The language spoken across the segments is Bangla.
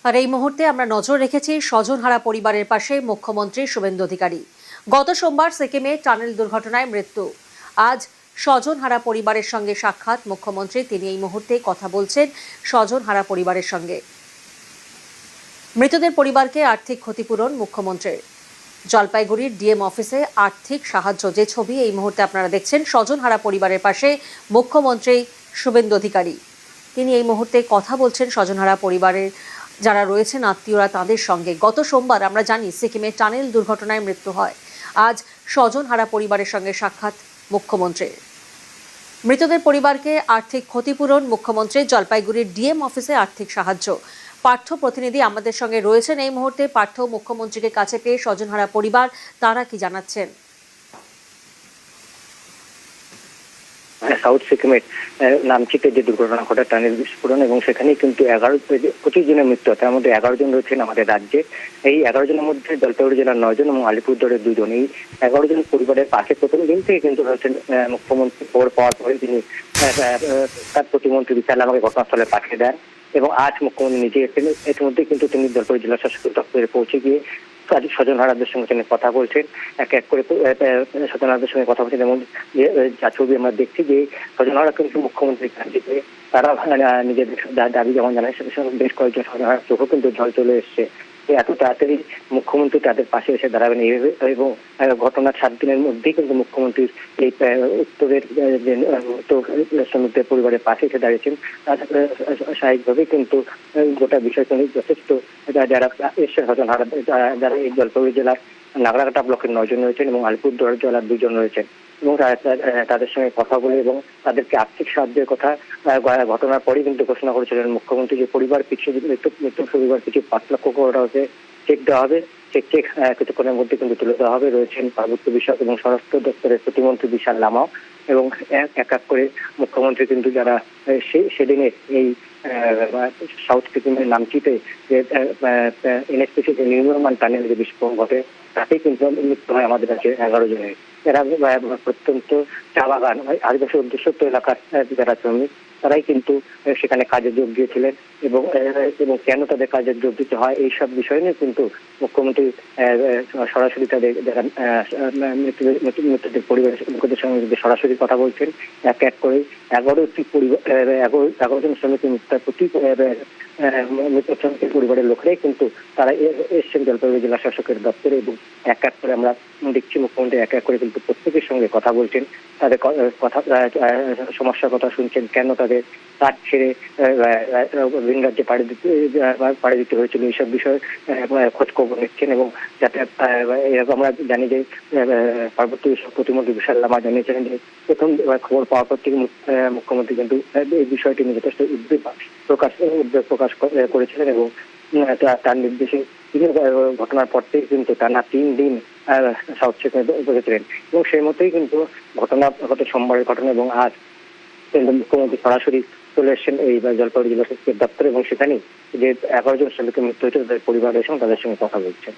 আর এই মুহূর্তে আমরা নজর রেখেছি স্বজনহারা পরিবারের পাশে মুখ্যমন্ত্রী শুভেন্দু অধিকারী। গত সোমবার সিকিমে টানেল দুর্ঘটনায় মৃত্যু। আজ স্বজনহারা পরিবারের সঙ্গে সাক্ষাৎ মুখ্যমন্ত্রী। তিনি এই মুহূর্তে কথা বলছেন স্বজনহারা পরিবারের সঙ্গে। মৃতদের পরিবারকে আর্থিক ক্ষতিপূরণ মুখ্যমন্ত্রীর। জলপাইগুড়ির ডিএম অফিসে আর্থিক সাহায্য, যে ছবি এই মুহূর্তে আপনারা দেখছেন, স্বজনহারা পরিবারের পাশে মুখ্যমন্ত্রী শুভেন্দু অধিকারী। তিনি এই মুহূর্তে কথা বলছেন স্বজনহারা পরিবারের যারা রয়েছেন আত্মীয়রা তাদের সঙ্গে। গত সোমবার আমরা জানি সিকিমে টানেল দুর্ঘটনায় মৃত্যু হয়। আজ স্বজনহারা পরিবারের সঙ্গে সাক্ষাৎ মুখ্যমন্ত্রীর। মৃতদের পরিবারকে আর্থিক ক্ষতিপূরণ মুখ্যমন্ত্রী। জলপাইগুড়ির ডিএম অফিসে আর্থিক সাহায্য। পার্থ প্রতিনিধি আমাদের সঙ্গে রয়েছেন এই মুহূর্তে। পার্থ, মুখ্যমন্ত্রীকে কাছে পেয়ে স্বজনহারা পরিবার তারা কি জানাচ্ছেন? সাউথ সিকিমের নামচিতে যে দুর্ঘটনা ঘটে টানেল বিস্ফোরণ, এবং সেখানেই কিন্তু 25 জনের মৃত্যু হয়। তার মধ্যে 11 জন রয়েছেন আমাদের রাজ্যে। এই 11 জনের মধ্যে জলপাইগুড়ি জেলার 9 জন এবং আলিপুরদুয়ারের 2 জন। এই 11 জন পরিবারের পাশে প্রথম দিন থেকে কিন্তু রয়েছেন মুখ্যমন্ত্রী। খবর পাওয়ার পরে তিনি তার প্রতিমন্ত্রী বিশাল আমাকে ঘটনাস্থলে পাঠিয়ে দেন এবং আজ মুখ্যমন্ত্রী নিজে এসেছেন। ইতিমধ্যে কিন্তু তিনি জলপাইগুড়ি জেলা শাসকের দপ্তরে পৌঁছে গিয়ে স্বজনহারাদের সঙ্গে তিনি কথা বলছেন, এক এক করে স্বজনহারাদের সঙ্গে কথা বলছেন। এবং যা ছবি আমরা দেখছি যে স্বজনহারা কিন্তু মুখ্যমন্ত্রীর কাছে তারা নিজেদের দাবি যেমন জানায়, সেটার সঙ্গে বেশ কয়েকজন স্বজনহারার চোখও কিন্তু জল চলে এসছে। এত তাড়াতাড়ি মুখ্যমন্ত্রী তাদের পাশে এসে দাঁড়াবেন এবং ঘটনার 7 দিনের মধ্যেই কিন্তু মুখ্যমন্ত্রীর এই উত্তরের শ্রমিকদের পরিবারের পাশে এসে দাঁড়িয়েছেন। স্বাভাবিকভাবেই কিন্তু গোটা বিষয়টা যথেষ্ট যারা এসে স্বজনহারা, যারা এই জলপাইগুড়ি জেলার নাগরাকাটা ব্লকের 9 জন রয়েছেন এবং আলিপুরদুয়ার জেলার 2 জন রয়েছেন। এবং তাদের সঙ্গে কথা বলে এবং তাদেরকে আর্থিক সাহায্যের কথা ঘটনার পরেই কিন্তু ঘোষণা করেছিলেন মুখ্যমন্ত্রী যে পরিবার পিছু মৃত্যু পরিবার পিছু 5 লক্ষ করে হবে চেক দেওয়া হবে। চেক কিছুক্ষণের মধ্যে কিন্তু তুলে দেওয়া হবে। রয়েছেন পার্বত্য বিষয়ক এবং স্বরাষ্ট্র দপ্তরের প্রতিমন্ত্রী বিশাল লামাও। এবং এক এক করে মুখ্যমন্ত্রী কিন্তু যারা সেদিনে এই সাউথ সিকিমের নামচিতে যে এনএসপিসি যে নির্মীয়মান টানেল যে বিস্ফোরণ ঘটে, তাতেই কিন্তু মৃত্যু হয় আমাদের কাছে 11 জনের। এরা প্রত্যন্ত চা বাগান আদিবাসী অধ্যুষিত এলাকার যারা শ্রমিক, তারাই কিন্তু সেখানে কাজে যোগ দিয়েছিলেন। এবং কেন তাদের কাজে যোগ দিতে হয় এইসব বিষয় নিয়ে কিন্তু মুখ্যমন্ত্রী সরাসরি তাদের যারা মৃতদের পরিবারের লোকদের সঙ্গে সরাসরি কথা বলছেন। এক এক করে 11 জন শ্রমিকের মৃত্যুর প্রতি মৃত শ্রমিকের পরিবারের লোকেরাই কিন্তু তারা এসছেন জলপাইগুড়ি জেলা শাসকের দপ্তরে। এবং এক এক করে আমরা দেখছি মুখ্যমন্ত্রী এক এক করে কিন্তু প্রত্যেকের সঙ্গে কথা বলছেন, তাদের কথা সমস্যার কথা শুনছেন, কেন তাদের কাজ ছেড়ে ভিন রাজ্যে পাড়ি দিতে হয়েছিল এইসব বিষয়ে খোঁজ খবর নিচ্ছেন। এবং যাতে আমরা জানি যে পার্বত্য বিষয়ক প্রতিমন্ত্রী বিশাল লামা জানিয়েছিলেন যে প্রথম খবর পাওয়ার পর থেকে মুখ্যমন্ত্রী কিন্তু এই বিষয়টি নিয়ে যথেষ্ট উদ্বেগ প্রকাশ করেছিলেন। এবং তার নির্দেশে ঘটনার পর থেকে কিন্তু টানা 3 দিন সাউথ সিকিমে বসেছিলেন। এবং সেই মতোই কিন্তু গত সোমবারের ঘটনা এবং আজ মুখ্যমন্ত্রী সরাসরি চলে এসেছেন এই জলপাইগুড়ি জেলা শাসকের দপ্তরে এবং সেখানে যে 11 জন শ্রমিকের মৃত্যু হয়েছে তাদের পরিবারের সঙ্গে তাদের সঙ্গে কথা বলছেন।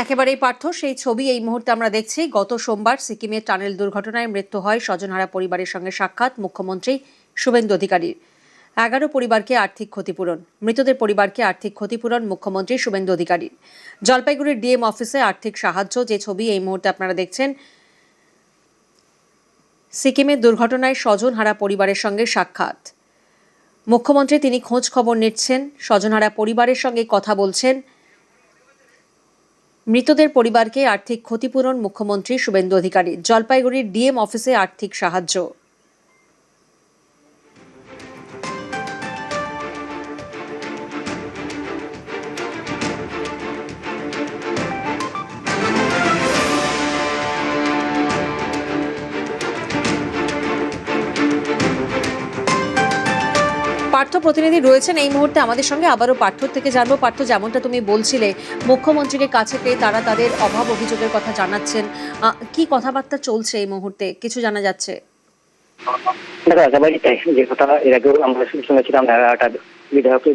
একেবারেই পার্থ, সেই ছবি এই মুহূর্তে আমরা দেখছি। গত সোমবার সিকিমে টানেল দুর্ঘটনায় মৃত্যু হয় স্বজনহারা পরিবারের সঙ্গে সাক্ষাৎ মুখ্যমন্ত্রী শুভেন্দু অধিকারীর। 11 পরিবারকে আর্থিক ক্ষতিপূরণ। মৃতদের পরিবারকে আর্থিক ক্ষতিপূরণ মুখ্যমন্ত্রী শুভেন্দু অধিকারীর। জলপাইগুড়ির ডিএম অফিসে আর্থিক সাহায্য, যে ছবি এই মুহূর্তে আপনারা দেখছেন। সিকিমের দুর্ঘটনায় স্বজনহারা পরিবারের সঙ্গে সাক্ষাৎ মুখ্যমন্ত্রী। তিনি খোঁজ খবর নিচ্ছেন, স্বজনহারা পরিবারের সঙ্গে কথা বলছেন। মৃতদের পরিবারকে আর্থিক ক্ষতিপূরণ মুখ্যমন্ত্রী শুভেন্দু অধিকারী। জলপাইগুড়ির ডিএম অফিসে আর্থিক সাহায্য। পার্থ প্রতিনিধি রয়েছেন এই মুহূর্তে আমাদের সঙ্গে। আবারও পার্থর থেকে জানবো। পার্থ, যেমনটা তুমি বলছিলে মুখ্যমন্ত্রীকে কাছে পেয়ে তারা তাদের অভাব অভিযোগের কথা জানাচ্ছেন, কি কথাবার্তা চলছে এই মুহূর্তে, কিছু জানা যাচ্ছে? একেবারেই তাই, যে কথা এর আগেও আমরা শুনেছিলাম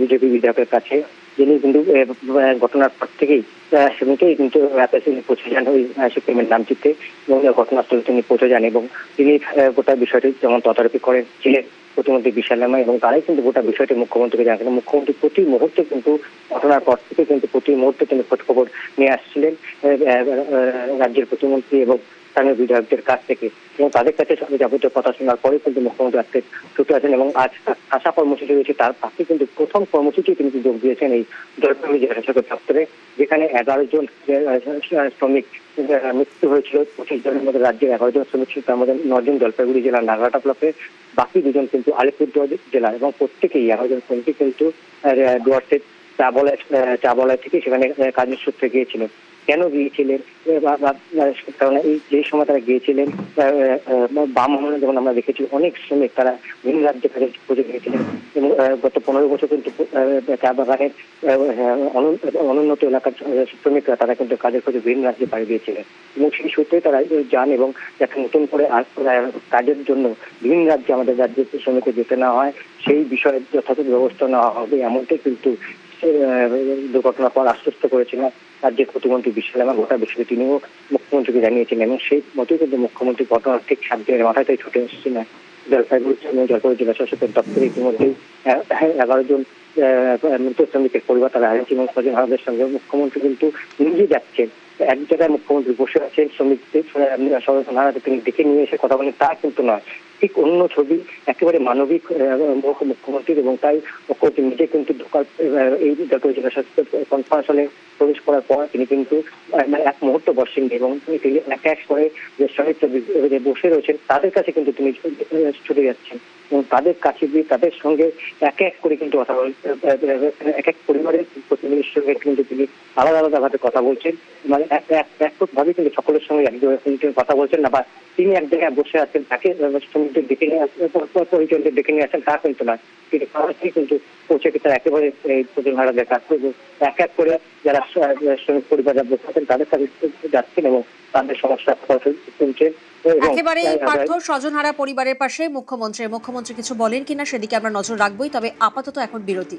বিজেপি বিধায়কের কাছে, যিনি কিন্তু ঘটনার পর থেকেই সেদিনকেই কিন্তু পৌঁছে যান ওই সিকিমের নামচিতে এবং ঘটনাস্থলে তিনি পৌঁছে যান। এবং তিনি গোটা বিষয়টি যেমন তদারকি করেন ছিলেন প্রতিমন্ত্রী বিশাল লামা, এবং তারাই কিন্তু গোটা বিষয়টি মুখ্যমন্ত্রীকে জানান। মুখ্যমন্ত্রী প্রতি মুহূর্তে কিন্তু ঘটনার পর থেকে কিন্তু প্রতি মুহূর্তে তিনি খোঁজ খবর নিয়ে আসছিলেন রাজ্যের প্রতিমন্ত্রী এবং স্থানীয় বিধায়কদের কাছ থেকে, এবং তাদের কাছে যাবতীয় কথা শোনার পরে কিন্তু মুখ্যমন্ত্রী আজকে ছুটে আসেন। এবং আজ আশা কর্মসূচি রয়েছে, তার পাশে কিন্তু প্রথম কর্মসূচি তিনি যোগ দিয়েছেন এই জলপাইগুড়ি জেলা শাসকের দপ্তরে, যেখানে 11 জন শ্রমিক মৃত্যু হয়েছিল। 25 জনের মধ্যে রাজ্যের 11 জন শ্রমিক ছিল, তার মধ্যে 9 জন জলপাইগুড়ি জেলার নাগরাটা ব্লকে, বাকি 2 জন কিন্তু আলিপুরদুয়ার জেলার, এবং প্রত্যেকেই 11 জন শ্রমিক কিন্তু ডুয়ার্সের চা বলয় থেকে সেখানে কাজের সূত্রে গিয়েছিলেন। কেন গিয়েছিলেন, কারণ এই যে সময় তারা গিয়েছিলেন বাম আমলে যেমন আমরা দেখেছি অনেক শ্রমিক তারা ভিন রাজ্যে কাজের খোঁজে গিয়েছিলেন, এবং গত 15 বছর কিন্তু চা বাগানের অনুন্নত এলাকার শ্রমিকরা তারা কিন্তু কাজের খোঁজে ভিন রাজ্যে পাড়ি দিয়েছিলেন, এবং সেই সূত্রে তারা যান এবং যাতে নতুন করে কাজের জন্য ভিন রাজ্যে আমাদের রাজ্যের শ্রমিকদের যেতে না হয় সেই বিষয়ে যথাযথ ব্যবস্থা নেওয়া হবে, এমনটাই কিন্তু দুর্ঘটনার পর আশ্বস্ত করেছিলেন রাজ্যের প্রতিমন্ত্রী বিশাল লামা। গোটা বিষয়ে তিনিও মুখ্যমন্ত্রীকে জানিয়েছিলেন, এবং সেই মতোই কিন্তু মুখ্যমন্ত্রী ঘটনার ঠিক 7 দিনের মাথায় ছুটে এসেছিলেন জলপাইগুড়ি জেলা শাসকের দপ্তরে। ইতিমধ্যেই 11 জন মৃত শ্রমিকের পরিবার তারা আইনজীবী এবং স্বজন হারাদের সঙ্গে মুখ্যমন্ত্রী কিন্তু নিজে যাচ্ছেন। এক জায়গায় মুখ্যমন্ত্রী বসে আছেন, শ্রমিকদের স্বজন হারাদের তিনি ডেকে নিয়ে এসে কথা বলেন, তা কিন্তু নয়, ঠিক অন্য ছবি, একেবারে মানবিক মুখ্যমন্ত্রীর। এবং তাই মুখ্যমন্ত্রী নিজে কিন্তু ঢোকার এই জলপাইগুড়ি জেলা শাসকের কনফারেন্স হলে প্রবেশ করার পর তিনি কিন্তু এক মুহূর্ত বসেননি, এবং তিনি এক এক করে যে শ্রমিকরা বসে রয়েছেন তাদের কাছে কিন্তু তিনি ছুটে যাচ্ছেন, এবং তাদের কাছে গিয়ে তাদের সঙ্গে এক এক করে কিন্তু কথা এক এক পরিবারের প্রতিনিধির সঙ্গে কিন্তু তিনি আলাদা আলাদা ভাবে কথা বলছেন, মানে একভাবে কিন্তু সকলের সঙ্গে একজন কথা বলছেন না, বা তিনি এক জায়গায় বসে আছেন তাকে শ্রমিকদের ডেকে নিয়ে পরিচয়দের ডেকে নিয়ে আসেন তা কিন্তু নয়, তিনি সরাসরি কিন্তু পৌঁছে তারা একেবারে প্রতিদিন হারাদের কাজ করবো এক এক করে যারা শ্রমিক পরিবার বসে আছেন তাদের কাছে যাচ্ছেন এবং তাদের সমস্যা শুনছেন। একেবারে পার্থ স্বজনহারা পরিবারের পাশে মুখ্যমন্ত্রী কিছু বলেন কিনা সেদিকে আমরা নজর রাখবোই, তবে আপাতত এখন বিরতি।